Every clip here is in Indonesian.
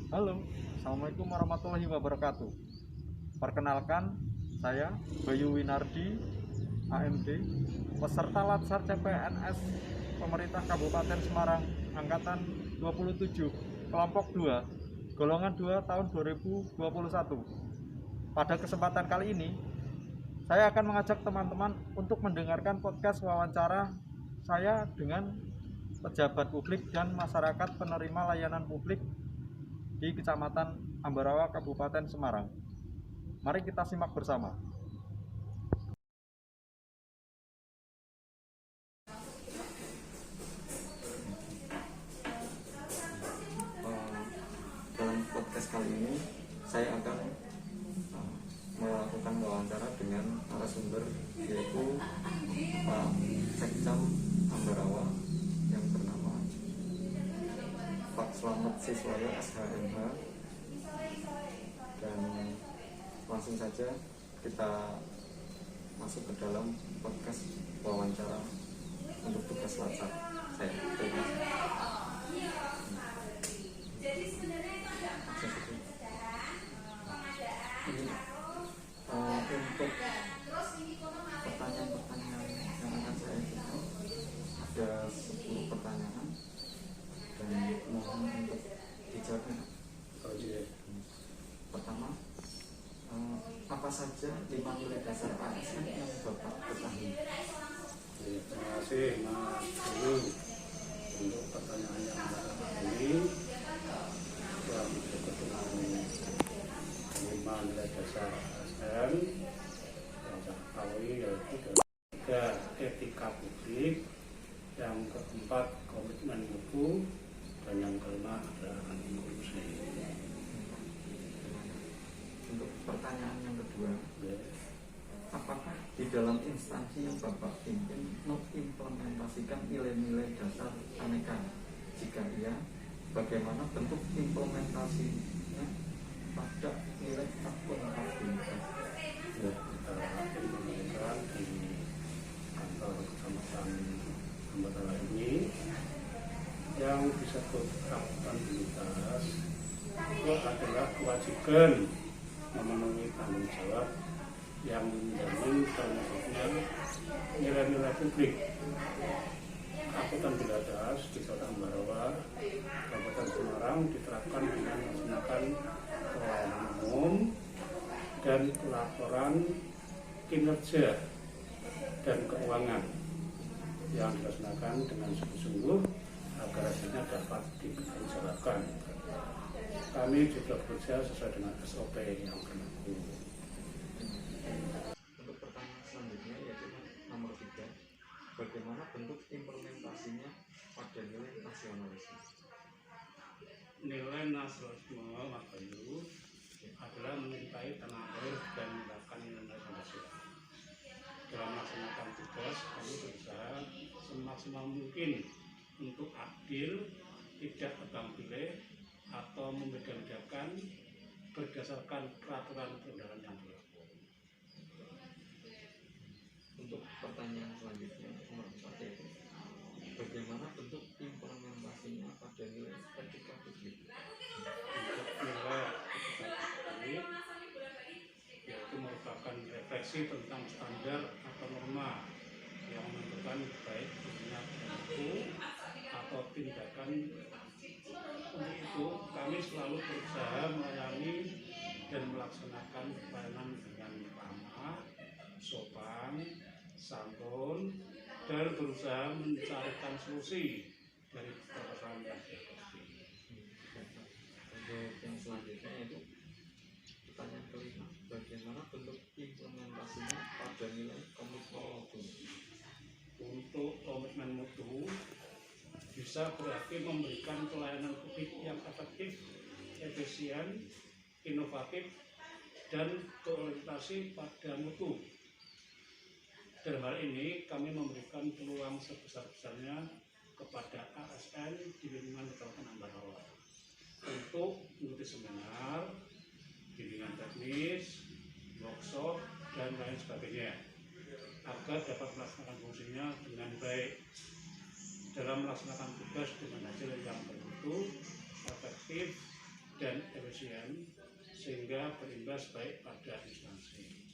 Halo, Assalamualaikum warahmatullahi wabarakatuh. Perkenalkan, saya Bayu Winardi, AMD, peserta Latsar CPNS Pemerintah Kabupaten Semarang, Angkatan 27, Kelompok 2, Golongan 2 tahun 2021. Pada kesempatan kali ini, saya akan mengajak teman-teman untuk mendengarkan podcast wawancara saya dengan pejabat publik dan masyarakat penerima layanan publik di Kecamatan Ambarawa, Kabupaten Semarang. Mari kita simak bersama. Dalam podcast kali ini, saya akan melakukan wawancara dengan narasumber, yaitu Pak Sekcam Ambarawa yang bernama Pak Slamet Siswayo SHMH. Dan langsung saja kita masuk ke dalam podcast wawancara untuk tugas Latsar saya. Terima kasih. Untuk pertanyaan-pertanyaan yang akan saya ajukan, ada 10 pertanyaan dan mohon untuk dijawabnya. Pertama, apa saja 5 nilai dasar ASN yang Bapak ketahui? Terima kasih Mas Bayu untuk pertanyaan yang ini. Yang berikut dengan 5 nilai dasar ASN yang saya ketahui, yaitu 3 etika publik, yang keempat komitmen mutu, dan yang kelima adalah inklusi. Untuk pertanyaan yang kedua, apakah di dalam instansi yang Bapak pimpin mengimplementasikan nilai-nilai dasar aneka? Jika iya, bagaimana bentuk implementasinya pada nilai akuntabilitas? Ya, kita implementasikan di kantor Kecamatan Ambarawa ini yang disebut akuntabilitas itu adalah kewajiban memenuhi tanggung jawab yang menjamin termasuknya nilai-nilai publik. Akuntabilitas di Kota Ambarawa, Kabupaten Semarang diterapkan dengan menggunakan pelayanan umum dan laporan kinerja dan keuangan yang dilaksanakan dengan sungguh-sungguh agar hasilnya dapat dipertanggungjawabkan. Kami juga bekerja sesuai dengan SOP yang berlaku. Untuk pertanyaan selanjutnya, yaitu nomor 3, bagaimana bentuk implementasinya pada nilai nasionalisme? Nilai nasionalisme Mas Bayu adalah menyintai tanah air dan menggunakan nilai nasional. Dalam melaksanakan tugas, kami berusaha semaksimal mungkin untuk adil, tidak tebang pilih atau membeda-bedakan berdasarkan peraturan perundangan yang berlaku. Untuk pertanyaan selanjutnya, nomor 4, yaitu bagaimana bentuk implementasinya pada nilai etika publik? Untuk nilai etika publik, yaitu merupakan refleksi tentang standar atau norma yang menentukan baik berniat perilaku atau tindakan. Untuk itu, kami selalu berusaha melayani dan melaksanakan pelayanan dengan ramah, sopan, santun, dan berusaha mencarikan solusi dari permasalahan yang dihadapi. Untuk yang selanjutnya, yaitu pertanyaan kelima, bagaimana bentuk implementasinya pada nilai komitmen mutu? Untuk komitmen mutu bisa berarti memberikan pelayanan publik yang efektif, efisien, inovatif, dan berorientasi pada mutu. Dalam hal ini kami memberikan peluang sebesar-besarnya kepada ASN di lingkungan Kabupaten Ambarawa untuk mengikuti seminar, bimbingan teknis, workshop, dan lain sebagainya agar dapat melaksanakan fungsinya dengan baik dalam melaksanakan tugas dengan hasil yang bermutu, efektif, dan efisien sehingga berimbas baik pada instansi.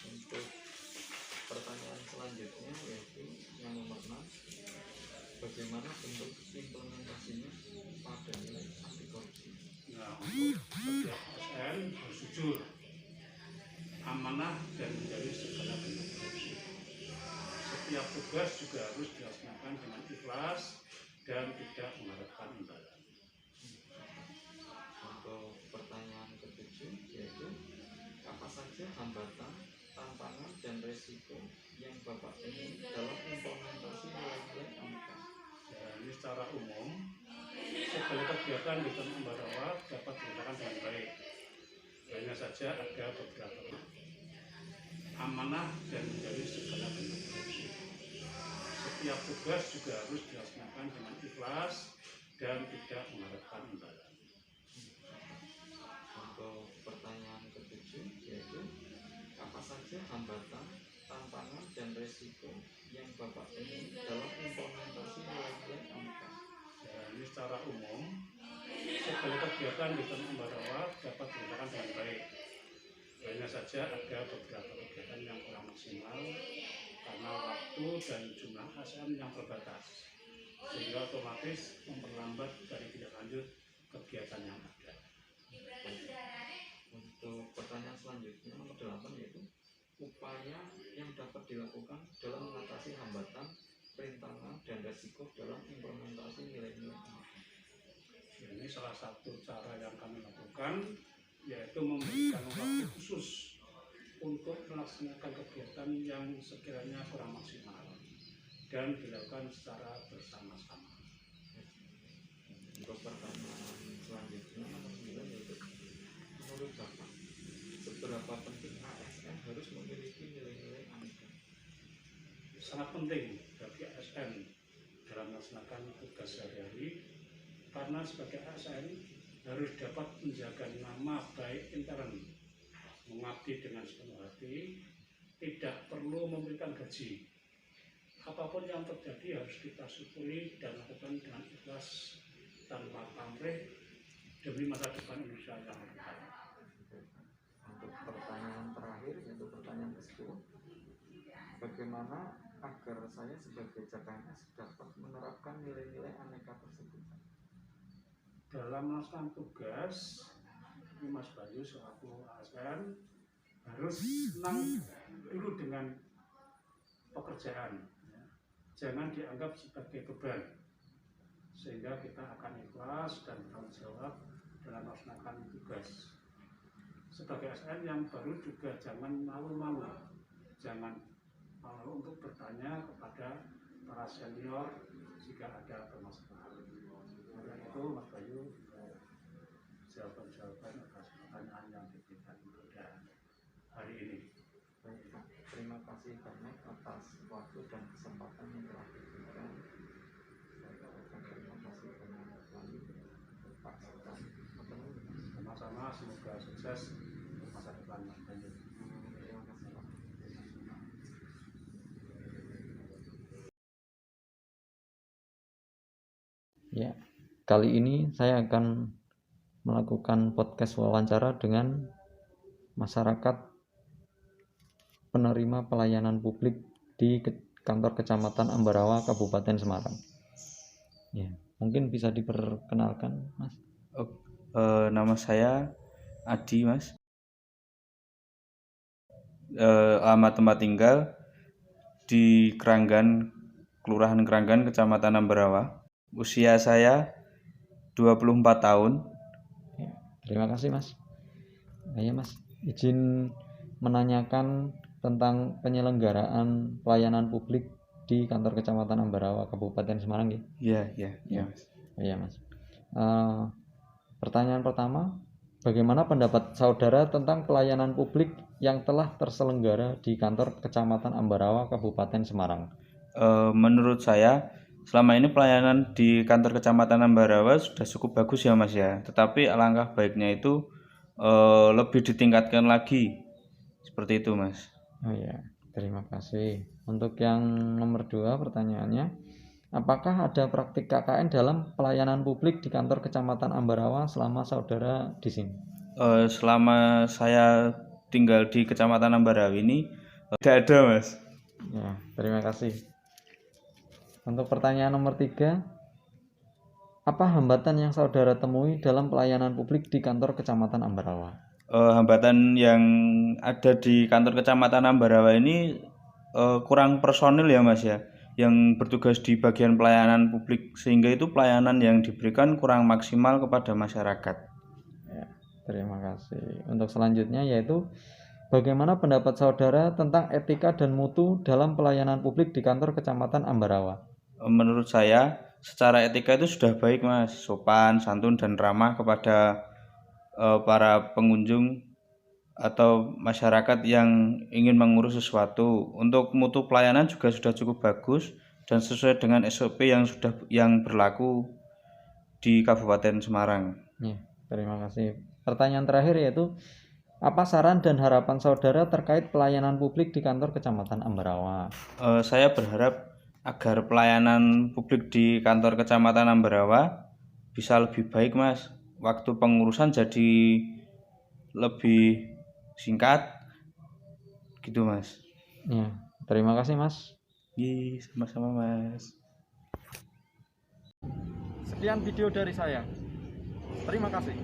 Untuk pertanyaan selanjutnya yaitu yang nomor 6, bagaimana bentuk implementasinya pada nilai anti korupsi? Nah, untuk setiap ASN harus jujur, amanah dan menjauhi segala bentuk korupsi. Setiap tugas juga harus dilaksanakan dengan ikhlas dan tidak mengharapkan imbalan. Untuk pertanyaan ketujuh yaitu apa saja hambatan, tantangan, dan resiko yang Bapak temui dalam implementasi nilai-nilai MK? Ya, ini secara umum, segala kegiatan di Kementerian Ambarawa dapat dilaksanakan dengan baik. Hanya saja ada beberapa amanah dan menjauhi segala bentuk korupsi. Setiap tugas juga harus dilaksanakan dengan ikhlas dan tidak mengharapkan imbalan. Untuk pertanyaan ketujuh yaitu apa saja hambatan, tantangan, dan resiko yang Bapak temui dalam implementasi nilai-nilai MK? Ya, ini secara umum, segala kegiatan di Kementerian Ambarawa dapat dilaksanakan dengan baik. Hanya saja ada beberapa kegiatan yang kurang maksimal karena waktu dan jumlah ASN yang terbatas, sehingga otomatis memperlambat dari tindak lanjut kegiatan yang ada. Untuk pertanyaan selanjutnya nomor 8 yaitu upaya yang dapat dilakukan dalam mengatasi hambatan, rintangan, dan resiko dalam implementasi nilai-nilai MK. Ini salah satu cara yang kami lakukan, yaitu memberikan waktu khusus untuk melaksanakan kegiatan yang sekiranya kurang maksimal dan dilakukan secara bersama-sama. Untuk pertanyaan selanjutnya nomor 9 yaitu menurut Bapak seberapa penting ASN harus memiliki nilai-nilai MK? Sangat penting bagi ASN dalam melaksanakan tugas sehari-hari, karena sebagai ASN harus dapat menjaga nama baik intern, mengabdi dengan sepenuh hati, tidak perlu memberikan gaji. Apapun yang terjadi harus kita syukuri dan lakukan dengan ikhlas tanpa pamrih demi masa depan Indonesia yang lebih baik. Untuk pertanyaan terakhir yaitu pertanyaan ke-10, bagaimana agar saya sebagai CPNS dapat menerapkan nilai-nilai aneka tersebut? Dalam melaksanakan tugas, ini Mas Bayu selaku ASN harus senang dulu dengan pekerjaan, ya. Jangan dianggap sebagai beban, sehingga kita akan ikhlas dan bertanggung jawab dalam melaksanakan tugas. Sebagai ASN yang baru juga jangan malu-malu, jangan malu untuk bertanya kepada para senior jika ada permasalahan. Oleh itu, Mas Bayu, jawaban-jawaban atas pertanyaan yang diberikan pada hari ini. Baik, Pak. Terima kasih banyak atas waktu dan kesempatan yang telah diberikan. Saya ucapkan terima kasih banyak lagi untuk Pak Sultan. Sama-sama, semoga sukses untuk masa depan Mas Bayu. Terima kasih, Pak. Ya, kali ini saya akan melakukan podcast wawancara dengan masyarakat penerima pelayanan publik di kantor Kecamatan Ambarawa, Kabupaten Semarang. Ya, mungkin bisa diperkenalkan, Mas. Nama saya Adi, Mas. Alamat tempat tinggal di Keranggan, Kelurahan Keranggan, Kecamatan Ambarawa. Usia saya 24 tahun. Ya, terima kasih, Mas. Ya, Mas, izin menanyakan tentang penyelenggaraan pelayanan publik di kantor Kecamatan Ambarawa, Kabupaten Semarang, ya? Iya, Mas. Iya, Mas. Pertanyaan pertama, bagaimana pendapat saudara tentang pelayanan publik yang telah terselenggara di kantor Kecamatan Ambarawa, Kabupaten Semarang? Menurut saya, selama ini pelayanan di kantor Kecamatan Ambarawa sudah cukup bagus ya, Mas ya. Tetapi alangkah baiknya itu lebih ditingkatkan lagi. Seperti itu, Mas. Oh ya, terima kasih. Untuk yang nomor 2 pertanyaannya, Apakah ada praktik KKN dalam pelayanan publik di kantor Kecamatan Ambarawa selama saudara di sini? Selama saya tinggal di Kecamatan Ambarawa ini tidak ada, Mas. Ya, terima kasih. Untuk pertanyaan nomor 3, apa hambatan yang saudara temui dalam pelayanan publik di kantor Kecamatan Ambarawa? Hambatan yang ada di kantor Kecamatan Ambarawa ini kurang personil ya, Mas ya, yang bertugas di bagian pelayanan publik, sehingga itu pelayanan yang diberikan kurang maksimal kepada masyarakat. Ya, terima kasih. Untuk selanjutnya yaitu bagaimana pendapat saudara tentang etika dan mutu dalam pelayanan publik di kantor Kecamatan Ambarawa? Menurut saya, secara etika itu sudah baik, Mas, sopan, santun, dan ramah kepada para pengunjung atau masyarakat yang ingin mengurus sesuatu. Untuk mutu pelayanan juga sudah cukup bagus dan sesuai dengan SOP yang berlaku di Kabupaten Semarang. Ya, terima kasih. Pertanyaan terakhir yaitu apa saran dan harapan saudara terkait pelayanan publik di kantor Kecamatan Ambarawa? Saya berharap agar pelayanan publik di kantor Kecamatan Ambarawa bisa lebih baik, Mas. Waktu pengurusan jadi lebih singkat gitu, Mas. Ya, terima kasih, Mas. Sama-sama, Mas. Sekian video dari saya. Terima kasih.